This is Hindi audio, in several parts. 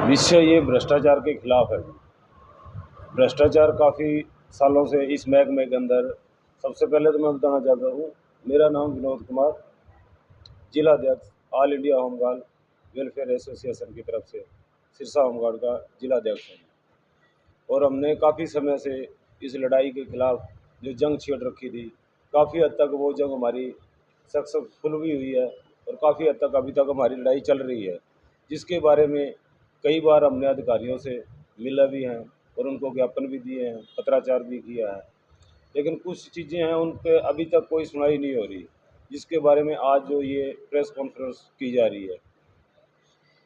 विषय ये भ्रष्टाचार के खिलाफ है। भ्रष्टाचार काफ़ी सालों से इस महकमे के अंदर, सबसे पहले तो मैं बताना चाहता हूँ, मेरा नाम विनोद कुमार, जिला अध्यक्ष all India home guard welfare association की तरफ से सिरसा होमगार्ड का जिला अध्यक्ष हूँ। और हमने काफ़ी समय से इस लड़ाई के खिलाफ जो जंग छेड़ रखी थी, काफ़ी हद तक वो जंग हमारी सक्सेसफुल भी हुई है और काफ़ी हद तक अभी तक हमारी लड़ाई चल रही है, जिसके बारे में कई बार हमने अधिकारियों से मिला भी हैं और उनको ज्ञापन भी दिए हैं, पत्राचार भी किया है। लेकिन कुछ चीज़ें हैं उन पे अभी तक कोई सुनवाई नहीं हो रही, जिसके बारे में आज जो ये प्रेस कॉन्फ्रेंस की जा रही है।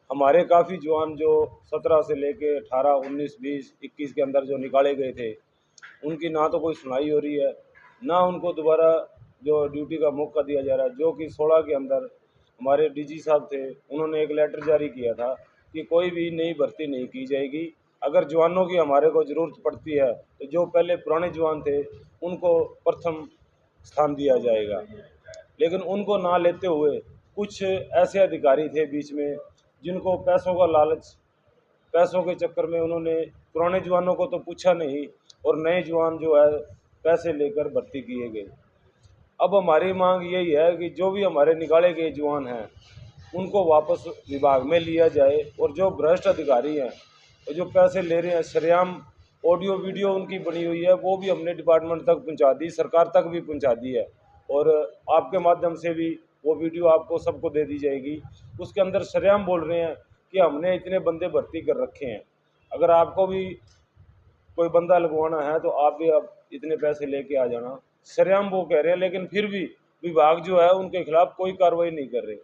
हमारे काफ़ी जवान जो 17 से लेके 18, 19, 20, 21 के अंदर जो निकाले गए थे, उनकी ना तो कोई सुनवाई हो रही है, ना उनको दोबारा जो ड्यूटी का मौका दिया जा रहा है। जो कि 16 के अंदर हमारे डीजी साहब थे, उन्होंने एक लेटर जारी किया था कि कोई भी नई भर्ती नहीं की जाएगी। अगर जवानों की हमारे को ज़रूरत पड़ती है तो जो पहले पुराने जवान थे उनको प्रथम स्थान दिया जाएगा। लेकिन उनको ना लेते हुए कुछ ऐसे अधिकारी थे बीच में, जिनको पैसों का लालच, पैसों के चक्कर में उन्होंने पुराने जवानों को तो पूछा नहीं और नए जवान जो है पैसे लेकर भर्ती किए गए। अब हमारी मांग यही है कि जो भी हमारे निकाले गए जवान हैं उनको वापस विभाग में लिया जाए, और जो भ्रष्ट अधिकारी हैं और जो पैसे ले रहे हैं सरेआम, ऑडियो वीडियो उनकी बनी हुई है, वो भी हमने डिपार्टमेंट तक पहुंचा दी, सरकार तक भी पहुंचा दी है और आपके माध्यम से भी वो वीडियो आपको सबको दे दी जाएगी। उसके अंदर सरेआम बोल रहे हैं कि हमने इतने बंदे भर्ती कर रखे हैं, अगर आपको भी कोई बंदा लगवाना है तो आप भी अब इतने पैसे लेके आ जाना, सरेआम वो कह रहे हैं। लेकिन फिर भी विभाग जो है उनके खिलाफ कोई कार्रवाई नहीं कर रहे।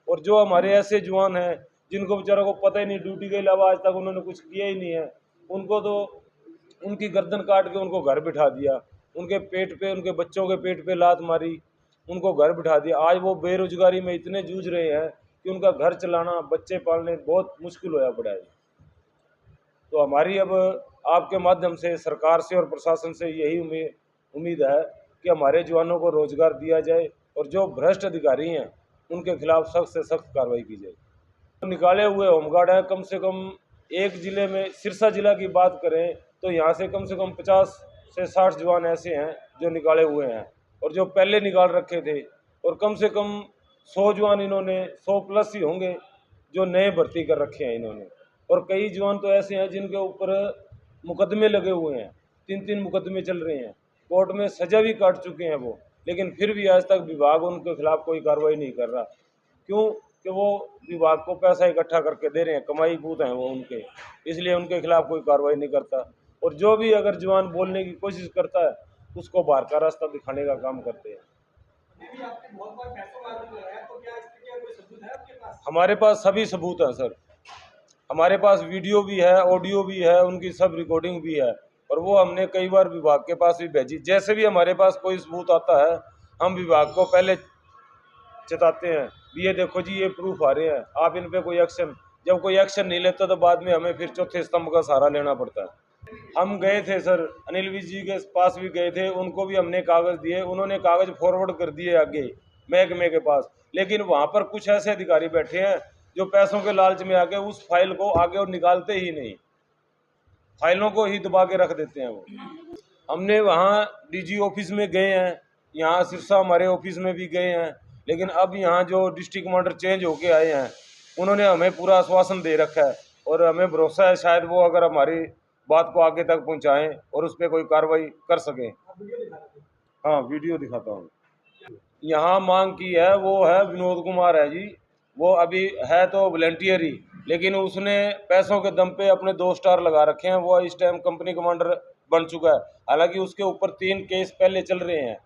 और जो हमारे ऐसे जवान हैं जिनको बेचारों को पता ही नहीं, ड्यूटी के अलावा आज तक उन्होंने कुछ किया ही नहीं है, उनको तो उनकी गर्दन काट के उनको घर बिठा दिया, उनके पेट पे, उनके बच्चों के पेट पे लात मारी, उनको घर बिठा दिया। आज वो बेरोजगारी में इतने जूझ रहे हैं कि उनका घर चलाना, बच्चे पालने बहुत मुश्किल होया पड़ा है। तो हमारी अब आपके माध्यम से सरकार से और प्रशासन से यही उम्मीद है कि हमारे जवानों को रोजगार दिया जाए और जो भ्रष्ट अधिकारी हैं उनके खिलाफ सख्त से सख्त कार्रवाई की जाए। तो निकाले हुए होमगार्ड हैं कम से कम एक ज़िले में, सिरसा जिला की बात करें तो यहाँ से कम 50 से 60 जवान ऐसे हैं जो निकाले हुए हैं और जो पहले निकाल रखे थे, और कम से कम 100 जवान इन्होंने, 100 प्लस ही होंगे जो नए भर्ती कर रखे हैं इन्होंने। और कई जवान तो ऐसे हैं जिनके ऊपर मुकदमे लगे हुए हैं, 3-3 मुकदमे चल रहे हैं, कोर्ट में सजा भी काट चुके हैं वो, लेकिन फिर भी आज तक विभाग उनके खिलाफ कोई कार्रवाई नहीं कर रहा। क्यों? कि वो विभाग को पैसा इकट्ठा करके दे रहे हैं, कमाई भूत हैं वो उनके, इसलिए उनके खिलाफ कोई कार्रवाई नहीं करता। और जो भी अगर जवान बोलने की कोशिश करता है उसको बाहर का रास्ता दिखाने का काम करते हैं। हमारे पास सभी सबूत हैं सर, हमारे पास वीडियो भी है, ऑडियो भी है, उनकी सब रिकॉर्डिंग भी है, और वो हमने कई बार विभाग के पास भी भेजी। जैसे भी हमारे पास कोई सबूत आता है हम विभाग को पहले चेताते हैं, ये देखो जी ये प्रूफ आ रहे हैं, आप इन पे कोई एक्शन, जब कोई एक्शन नहीं लेता तो बाद में हमें फिर चौथे स्तंभ का सहारा लेना पड़ता है। हम गए थे सर, अनिल विज जी के पास भी गए थे, उनको भी हमने कागज़ दिए, उन्होंने कागज़ फॉरवर्ड कर दिए आगे महकमे के पास, लेकिन वहाँ पर कुछ ऐसे अधिकारी बैठे हैं जो पैसों के लालच में आके उस फाइल को आगे और निकालते ही नहीं, फाइलों को ही दबा के रख देते हैं वो। हमने वहाँ डीजी ऑफिस में गए हैं, यहाँ सिरसा हमारे ऑफिस में भी गए हैं, लेकिन अब यहाँ जो डिस्ट्रिक्ट कमांडर चेंज होके आए हैं उन्होंने हमें पूरा आश्वासन दे रखा है और हमें भरोसा है शायद वो अगर हमारी बात को आगे तक पहुँचाएँ और उस पर कोई कार्रवाई कर सकें। हाँ, वीडियो दिखाता हूँ। यहाँ मांग की है, वो है विनोद कुमार है जी, वो अभी है तो वॉलंटियर ही, लेकिन उसने पैसों के दम पे अपने 2 स्टार लगा रखे हैं, वो इस टाइम कंपनी कमांडर बन चुका है। हालांकि उसके ऊपर 3 केस पहले चल रहे हैं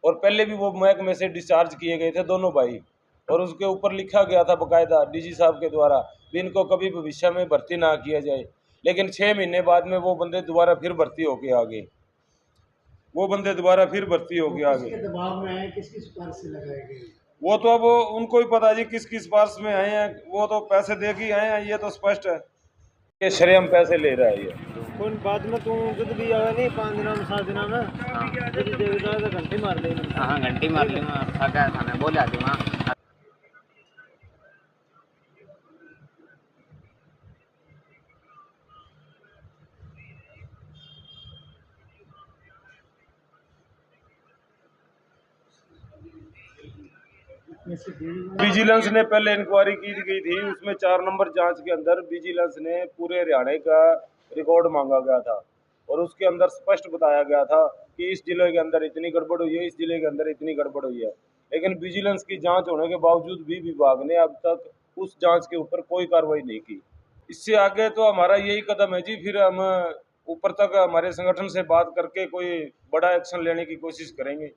और पहले भी वो महकमे से डिस्चार्ज किए गए थे दोनों भाई, और उसके ऊपर लिखा गया था बकायदा डीजी साहब के द्वारा भी इनको कभी भविष्य में भर्ती ना किया जाए। लेकिन 6 महीने बाद में वो बंदे दोबारा फिर भर्ती होके आ गए, वो बंदे दोबारा फिर भर्ती होके आ गए। दबाव में आए, किसकी सिफारिश से लगाए गए? वो तो अब उनको ही पता जी किस किस पास में आए हैं, वो तो पैसे दे के आए हैं, ये तो स्पष्ट है। ये शरेआम पैसे ले रहा है ये। कौन बाद में तू जुद भी आवे नहीं 5 दिन में 7 दिन में जुद देगा तो घंटे मार ले। हाँ घंटी मार ली, मैं थका था, मैं बोल जाती हूँ। विजिलेंस ने पहले इंक्वायरी की गई थी, उसमें 4 नंबर जांच के अंदर विजिलेंस ने पूरे हरियाणा का रिकॉर्ड मांगा गया था और उसके अंदर स्पष्ट बताया गया था कि इस जिले के अंदर इतनी गड़बड़ हुई है, इस जिले के अंदर इतनी गड़बड़ हुई है। लेकिन विजिलेंस की जांच होने के बावजूद भी विभाग ने अब तक उस जांच के ऊपर कोई कार्रवाई नहीं की। इससे आगे तो हमारा यही कदम है जी, फिर हम ऊपर तक हमारे संगठन से बात करके कोई बड़ा एक्शन लेने की कोशिश करेंगे।